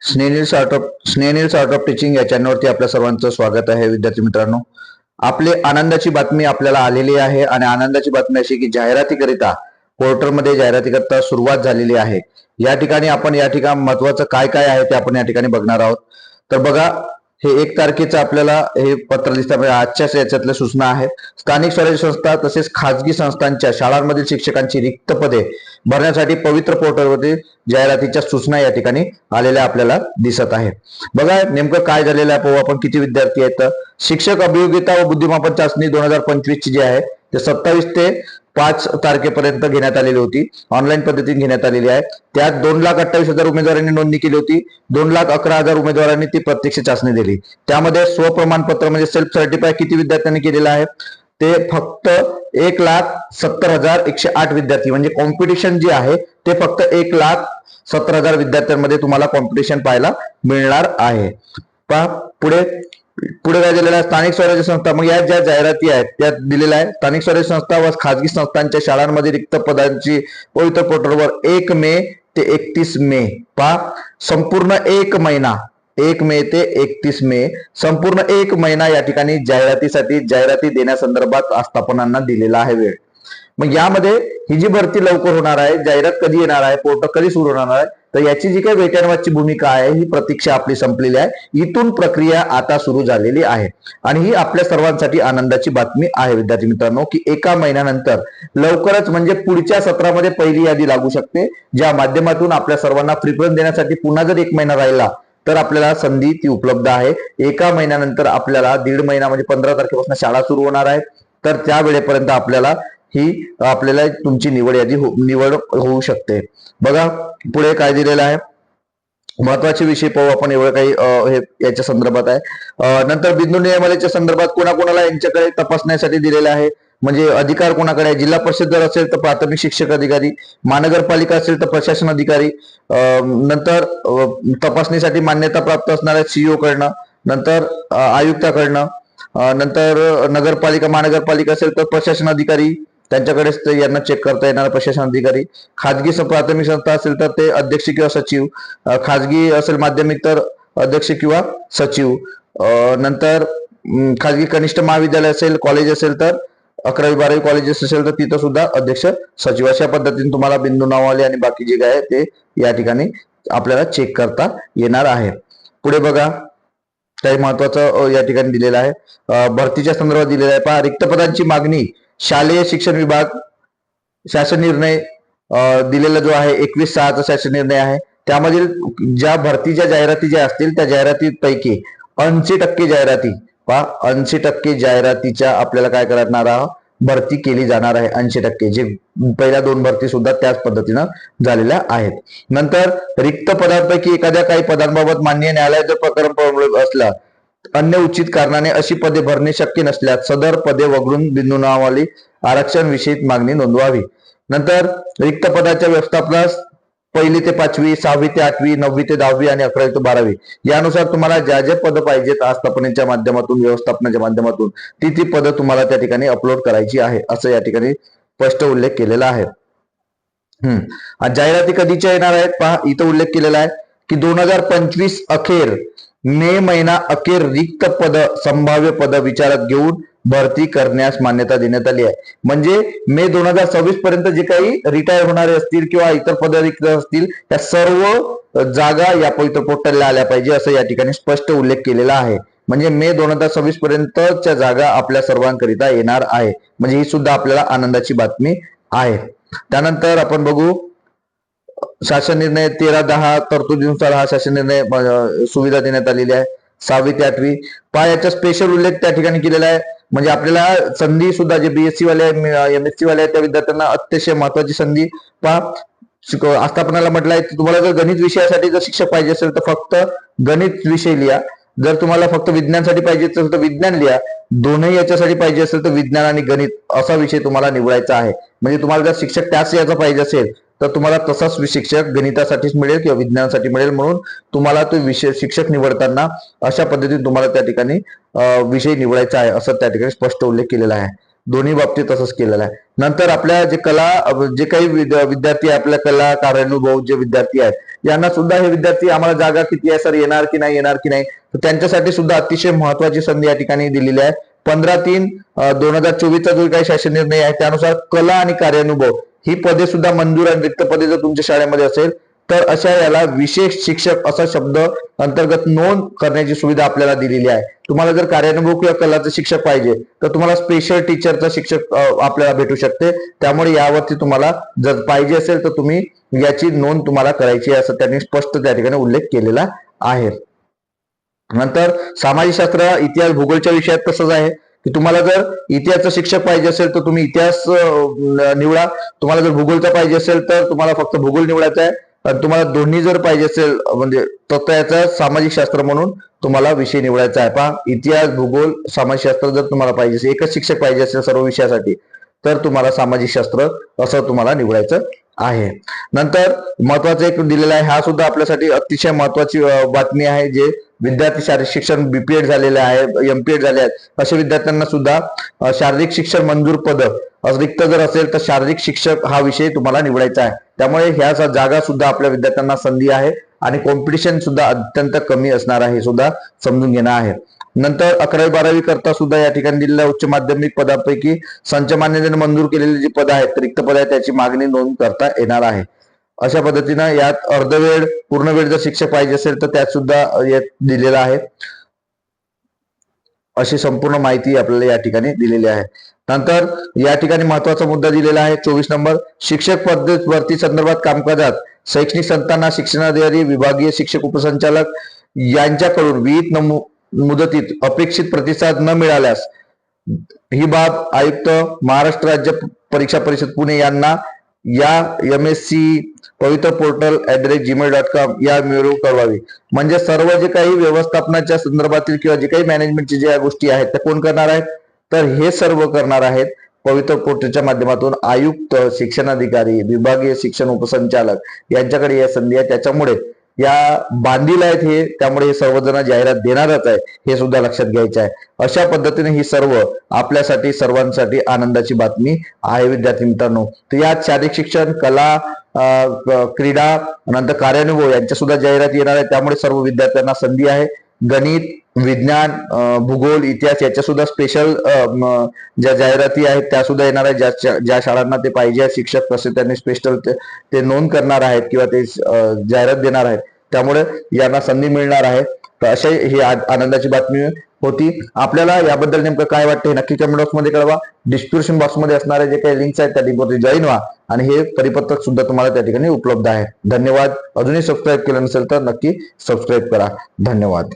स्नेहनील art of teaching या चॅनलवरती आपल्या सर्वांचं स्वागत आहे. विद्यार्थी मित्रांनो, आपले आनंदाची बातमी आपल्याला आलेली आहे आणि आनंदाची बातमी अशी की जाहिरातीकरिता पोर्टलमध्ये जाहिरातीकरिता सुरुवात झालेली आहे. या ठिकाणी आपण महत्वाचं काय काय आहे ते आपण या ठिकाणी बघणार आहोत. तर बघा, हे 1 तारखेचं आपल्याला हे पत्र दिसतं. आजच्याच याच्यातल्या सूचना आहेत. स्थानिक स्वराज्य संस्था तसेच खाजगी संस्थांच्या शाळांमधील शिक्षकांची रिक्त पदे भरण्यासाठी पवित्र पोर्टलवरती जाहिरातीच्या सूचना या ठिकाणी आलेल्या आपल्याला दिसत आहे. बघा नेमकं काय झालेलं आहे पाहू आपण. किती विद्यार्थी आहेत. शिक्षक अभियोगिता व बुद्धिमापन चाचणी 2025 ची जी आहे ते 27 ते 5 तारखेपर्यंत घेण्यात आलेली होती. ऑनलाईन पद्धतीने घेण्यात आलेली आहे. त्यात 2,28,000 उमेदवारांनी नोंदणी केली होती. 2,11,000 उमेदवारांनी ती प्रत्यक्ष चाचणी दिली. त्यामध्ये स्वप्रमाणपत्र म्हणजे सेल्फ सर्टिफाय किती विद्यार्थ्यांनी केलेलं आहे ते फक्त 1,70,108 विद्यार्थी. म्हणजे कॉम्पिटिशन जे आहे ते फक्त 1,70,000 विद्यार्थ्यांमध्ये तुम्हाला कॉम्पिटिशन पाहायला मिळणार आहे. पहा पुढे काय दिलेलं आहे. स्थानिक स्वराज्य संस्था, मग या ज्या जाहिराती आहेत त्यात दिलेल्या आहे. स्थानिक स्वराज्य संस्था व खाजगी संस्थांच्या शाळांमध्ये रिक्त पदांची पवित्र पोर्टलवर 1 मे ते 31 मे पहा संपूर्ण 1 महिना 1 मे ते 31 मे संपूर्ण 1 महिना या ठिकाणी जाहिराती देण्यासंदर्भात आस्थापनांना दिलेला आहे वेळ. मग यामध्ये ही जी भरती लवकर होणार आहे, जाहिरात कधी येणार आहे, पोर्टल कधी सुरू होणार आहे, तर याची जी काही वेट भूमिका आहे ही प्रतीक्षा आपली संपलेली आहे. इथून प्रक्रिया आता सुरू झालेली आहे आणि ही आपल्या सर्वांसाठी आनंदाची बातमी आहे विद्यार्थी मित्रांनो, की 1 महिन्यानंतर लवकरच म्हणजे पुढच्या सत्रामध्ये पहिली यादी लागू शकते, ज्या माध्यमातून आपल्या सर्वांना प्रिफरन्स देण्यासाठी पुन्हा जर 1 महिना राहिला तर आपल्याला संधी ती उपलब्ध आहे. 1 महिन्यानंतर आपल्याला 1.5 महिना म्हणजे 15 तारखेपासून शाळा सुरू होणार आहे. तर त्या वेळेपर्यंत आपल्याला तुमची निवड होऊ शकते. बघा पुढे काय दिलेलं आहे. महत्वाचे विषय पाहू आपण. एवढं काही हे याच्या संदर्भात आहे. नंतर बिंदू नियमावलीच्या संदर्भात कोणाकोणाला यांच्याकडे तपासण्यासाठी दिलेले आहे. म्हणजे अधिकार कोणाकडे आहे. जिल्हा परिषद जर असेल तर प्राथमिक शिक्षक अधिकारी, महानगरपालिका असेल तर प्रशासन अधिकारी, नंतर तपासणीसाठी मान्यता प्राप्त असणाऱ्या सीईओ कडनं, नंतर आयुक्ताकडनं, नंतर नगरपालिका महानगरपालिका असेल तर प्रशासन अधिकारी त्यांच्याकडेच यांना चेक करता येणार प्रशासन अधिकारी. खाजगी प्राथमिक संस्था असेल तर ते अध्यक्ष किंवा सचिव, खाजगी असेल माध्यमिक तर अध्यक्ष किंवा सचिव, नंतर खाजगी कनिष्ठ महाविद्यालय असेल कॉलेज असेल तर 11वी 12वी कॉलेजेस असेल तर तिथं सुद्धा अध्यक्ष सचिव. अशा पद्धतीने तुम्हाला बिंदू नावाले आणि बाकी जे काय ते या ठिकाणी आपल्याला चेक करता येणार आहे. पुढे बघा काही महत्वाचं या ठिकाणी दिलेलं आहे. भरतीच्या संदर्भात दिलेलं आहे. पहा रिक्त पदांची मागणी शालेय शिक्षण विभाग शासन निर्णय दिलेला जो आहे 21/6 शासन निर्णय आहे. त्यामधील ज्या भरतीच्या जाहिराती ज्या असतील त्या जाहिरातीपैकी 80% जाहिराती पहा 80% जाहिरातीच्या आपल्याला काय करणार आहोत भरती केली जाणार आहे. 80% जे पहिल्या 2 भरती सुद्धा त्याच पद्धतीनं झालेल्या आहेत. नंतर रिक्त पदांपैकी एखाद्या काही पदांबाबत माननीय न्यायालयात जर प्रकरण असलं अन्य उचित कारणाने अशी पदे भरणे शक्य नसल्यास सदर पदे वगळून बिंदू नावाली आरक्षण विषयी मागणी नोंदवावी. नंतर रिक्त पदाच्या व्यवस्थापनास 1ली ते 5वी, 6वी ते 8वी, 9वी ते 10वी आणि 11वी ते 12वी यानुसार तुम्हाला ज्या ज्या पद पाहिजेत आस्थापनेच्या माध्यमातून व्यवस्थापनाच्या माध्यमातून ती पद तुम्हाला त्या ठिकाणी अपलोड करायची आहे असं या ठिकाणी स्पष्ट उल्लेख केलेला आहे. जाहिराती कधीच्या येणार आहेत पहा इथं उल्लेख केलेला आहे की 2025 अखेर मे महिना अखेर रिक्त पद संभाव्य पद विचारात घेऊन भरती करण्यास मान्यता देण्यात आली आहे. म्हणजे मे 2026 पर्यंत जे काही रिटायर होणारे असतील किंवा इतर पद रिक्त असतील त्या सर्व जागा या पवित्र पोर्टलला आल्या पाहिजे असं या ठिकाणी स्पष्ट उल्लेख केलेला आहे. म्हणजे मे 2026 पर्यंतच्या जागा आपल्या सर्वांकरिता येणार आहे. म्हणजे ही सुद्धा आपल्याला आनंदाची बातमी आहे. त्यानंतर आपण बघू शासन निर्णय 13/10 तरतुदीनुसार हा शासन निर्णय सुविधा देण्यात आलेली आहे. 6वी ते 8वी पहा याचा स्पेशल उल्लेख त्या ठिकाणी केलेला आहे. म्हणजे आपल्याला संधी सुद्धा जे बीएससी वाले एमएससी वाले त्या विद्यार्थ्यांना अतिशय महत्वाची संधी पहा आस्थापनाला म्हटलंय तुम्हाला जर गणित विषयासाठी जर शिक्षक पाहिजे असेल तर फक्त गणित विषय लिहा. जर तुम्हाला फक्त विज्ञानसाठी पाहिजे असेल तर विज्ञान लिहा. दोन्ही याच्यासाठी पाहिजे असेल तर विज्ञान आणि गणित असा विषय तुम्हाला निवडायचा आहे. म्हणजे तुम्हाला जर शिक्षक त्याच याचा पाहिजे असेल तर तुम्हाला तसाच शिक्षक गणितासाठीच मिळेल किंवा विज्ञानासाठी मिळेल. म्हणून तुम्हाला तो विषय शिक्षक निवडताना अशा पद्धतीने तुम्हाला त्या ठिकाणी विषय निवडायचा आहे असं त्या ठिकाणी स्पष्ट उल्लेख केलेला आहे. दोन्ही बाबतीत तसंच केलेलं आहे. नंतर आपल्या जे काही विद्यार्थी आपल्या कला कार्यानुभव जे विद्यार्थी आहेत यांना सुद्धा हे विद्यार्थी आम्हाला जागा किती आहे सर, येणार की नाही येणार की नाही, तर त्यांच्यासाठी सुद्धा अतिशय महत्वाची संधी या ठिकाणी दिलेली आहे. 15/3/2024 जो काही शासन निर्णय आहे त्यानुसार कला आणि कार्यानुभव ही पदे सुद्धा मंजूर आणि रिक्त पदे जर तुमच्या शाळेमध्ये असेल तर अशा याला विशेष शिक्षक असा शब्द अंतर्गत नोंद करण्याची सुविधा आपल्याला दिलेली आहे. तुम्हाला जर कार्यानुभव किंवा कलाचे शिक्षक पाहिजे तर तुम्हाला स्पेशल टीचरचा शिक्षक आपल्याला भेटू शकते. त्यामुळे यावरती तुम्हाला जर पाहिजे असेल तर तुम्ही याची नोंद तुम्हाला करायची आहे असं त्यांनी स्पष्ट त्या ठिकाणी उल्लेख केलेला आहे. नंतर सामाजिक शास्त्र, इतिहास, भूगोलच्या विषयात तसंच आहे की तुम्हाला जर इतिहासचा शिक्षक पाहिजे असेल तर तुम्ही इतिहास निवडा. तुम्हाला जर भूगोलचा पाहिजे असेल तर तुम्हाला फक्त भूगोल निवडायचा आहे. तुम्हाला दोन्ही जर पाहिजे असेल म्हणजे तर याचा सामाजिक शास्त्र म्हणून तुम्हाला विषय निवडायचा आहे. पहा, इतिहास, भूगोल, सामाजिक शास्त्र जर तुम्हाला पाहिजे असेल, एकच शिक्षक पाहिजे असेल सर्व विषयासाठी तर तुम्हाला सामाजिक शास्त्र असं तुम्हाला निवडायचं आहे. नंतर महत्वाचं एक दिलेला आहे, हा सुद्धा आपल्यासाठी अतिशय महत्वाची बातमी आहे. जे विद्यार्थी शारीरिक शिक्षण बीपीएड झालेले आहे, एमपीएड झाले आहेत अशा विद्यार्थ्यांना सुद्धा शारीरिक शिक्षण मंजूर पद रिक्त जर असेल तर शारीरिक शिक्षक हा विषय तुम्हाला निवडायचा आहे. त्यामुळे ह्या जागा सुद्धा आपल्या विद्यार्थ्यांना संधी आहे आणि कॉम्पिटिशन सुद्धा अत्यंत कमी असणार आहे, हे सुद्धा समजून घेणं आहे. नंतर 11वी-12वी करता सुद्धा या ठिकाणी दिलेल्या उच्च माध्यमिक पदापैकी संच मान्यतेने मंजूर केलेली जी पद आहेत, रिक्त पद आहेत, त्याची मागणी नोंद करता येणार आहे. अशा पद्धतीनं यात अर्धवेळ, पूर्ण वेळ जर शिक्षक पाहिजे असेल तर त्यात सुद्धा दिलेला आहे. अशी संपूर्ण माहिती आपल्याला या ठिकाणी दिलेली आहे. नंतर या ठिकाणी महत्वाचा मुद्दा दिलेला आहे 24 नंबर, शिक्षक पद्धत भरती संदर्भात कामकाजात शैक्षणिक संस्थांना शिक्षणाधिकारी, विभागीय शिक्षक, उपसंचालक यांच्याकडून विहित मुदतीत अपेक्षित प्रतिसाद न मिळाल्यास ही बाब आयुक्त, महाराष्ट्र राज्य परीक्षा परिषद पुणे यांना या MSc पवित्र पोर्टल @gmail.com या मेलवर कळवावी. म्हणजे सर्व जे काही व्यवस्थापनाच्या संदर्भातील किंवा जे काही मॅनेजमेंटची ज्या गोष्टी आहेत त्या कोण करणार आहेत, तर हे सर्व करणार आहेत पवित्र पोर्टलच्या माध्यमातून आयुक्त, शिक्षणाधिकारी, विभागीय शिक्षण उपसंचालक यांच्याकडे या संधी आहे. त्याच्यामुळे या बांधील आहेत हे, त्यामुळे हे सर्वजण जाहिरात देणारच आहे, हे सुद्धा लक्षात घ्यायचं आहे. अशा पद्धतीने ही सर्व आपल्यासाठी सर्वांसाठी आनंदाची बातमी आहे विद्यार्थी मित्रांनो. तर यात शारीरिक शिक्षण, कला, क्रीडा, नंतर कार्यानुभव यांच्या सुद्धा जाहिरात येणार आहे. त्यामुळे सर्व विद्यार्थ्यांना संधी आहे. गणित, विज्ञान, भूगोल, इतिहास याच्या सुद्धा स्पेशल ज्या जाहिराती आहेत त्या सुद्धा येणार आहेत. ज्या शाळांना ते पाहिजे शिक्षक तसे त्यांनी स्पेशल ते नोंद करणार आहेत किंवा ते जाहिरात देणार आहेत. त्यामुळे यांना संधी मिळणार आहे. तर अशी ही आनंदाची बातमी होती. आपल्याला याबद्दल नेमकं काय वाटतं हे नक्की कमेंट बॉक्स मध्ये कळवा. डिस्क्रिप्शन बॉक्स मध्ये असणारे जे काही लिंक्स आहेत त्या लिंकवरती जॉईन व्हा आणि हे परिपत्रक सुद्धा तुम्हाला त्या ठिकाणी उपलब्ध आहे. धन्यवाद. अजूनही सबस्क्राईब केलं नसेल तर नक्की सबस्क्राईब करा. धन्यवाद.